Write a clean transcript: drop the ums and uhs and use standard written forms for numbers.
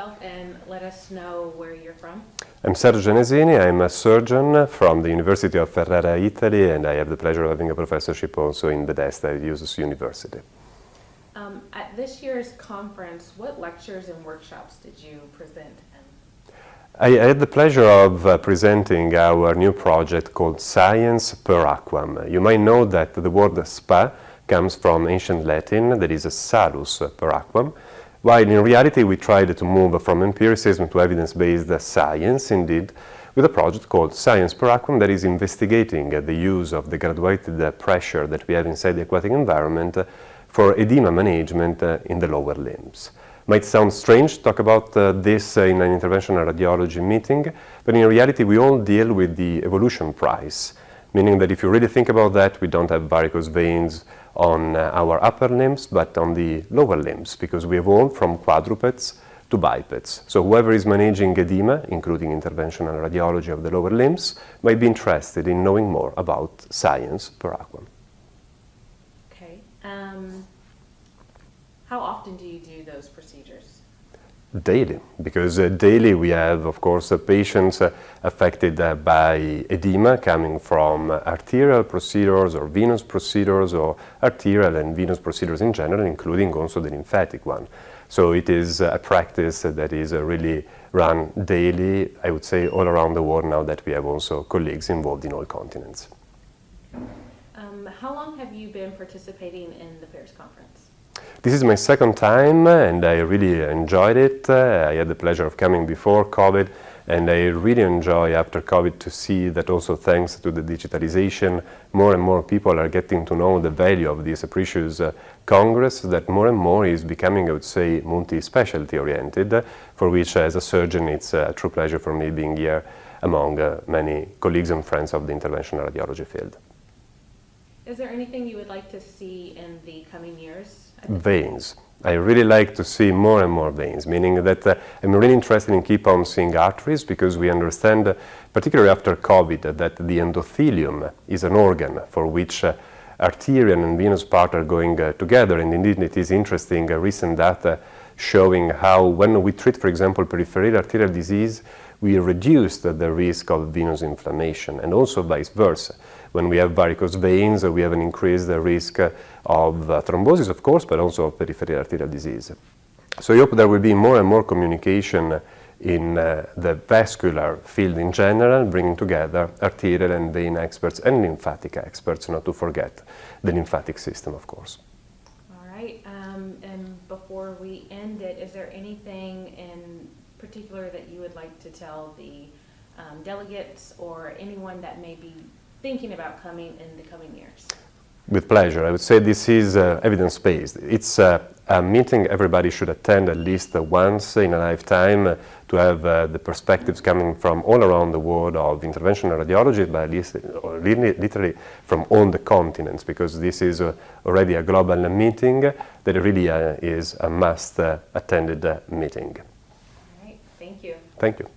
yourself and let us know where you're from. I'm Sergio Gianesini. I'm a surgeon from the University of Ferrara, Italy, and I have the pleasure of having a professorship also in Bethesda University. At this year's conference, what lectures and workshops did you present? I had the pleasure of presenting our new project called Science per Aquam. You might know that the word spa comes from ancient Latin, that is a salus per aquam, while in reality we tried to move from empiricism to evidence-based science, indeed, with a project called Science per Aquam that is investigating the use of the graduated pressure that we have inside the aquatic environment for edema management in the lower limbs. Might sound strange to talk about this in an interventional radiology meeting, but in reality we all deal with the evolution price, meaning that if you really think about that, we don't have varicose veins on our upper limbs, but on the lower limbs, because we evolved from quadrupeds to bipeds. So whoever is managing edema, including interventional radiology of the lower limbs, might be interested in knowing more about Science per Aquam. Okay. How often do you do those procedures? Daily, because daily we have, of course, patients affected by edema coming from arterial procedures or venous procedures or arterial and venous procedures in general, including also the lymphatic one. So it is a practice that is really run daily, I would say, all around the world now that we have also colleagues involved in all continents. How long have you been participating in the PAIRS conference? This is my second time and I really enjoyed it. I had the pleasure of coming before COVID and I really enjoy after COVID to see that also thanks to the digitalization, more and more people are getting to know the value of this precious congress that more and more is becoming, I would say, multi-specialty oriented, for which as a surgeon it's a true pleasure for me being here among many colleagues and friends of the interventional radiology field. Is there anything you would like to see in the coming years? Veins. I really like to see more and more veins, meaning that I'm really interested in keep on seeing arteries because we understand, particularly after COVID, that the endothelium is an organ for which arterial and venous part are going together, and indeed it is interesting recent data showing how when we treat, for example, peripheral arterial disease, we reduced the risk of venous inflammation, and also vice versa. When we have varicose veins, we have an increased risk of thrombosis, of course, but also of peripheral arterial disease. So I hope there will be more and more communication in the vascular field in general, bringing together arterial and vein experts and lymphatic experts, not to forget the lymphatic system, of course. All right, and before we end it, is there anything in particular that you would like to tell the delegates or anyone that may be thinking about coming in the coming years? With pleasure. I would say this is evidence-based. It's a meeting everybody should attend at least once in a lifetime to have the perspectives coming from all around the world of interventional radiology, but at least literally from all the continents, because this is already a global meeting that really is a must-attended meeting. All right, thank you. Thank you.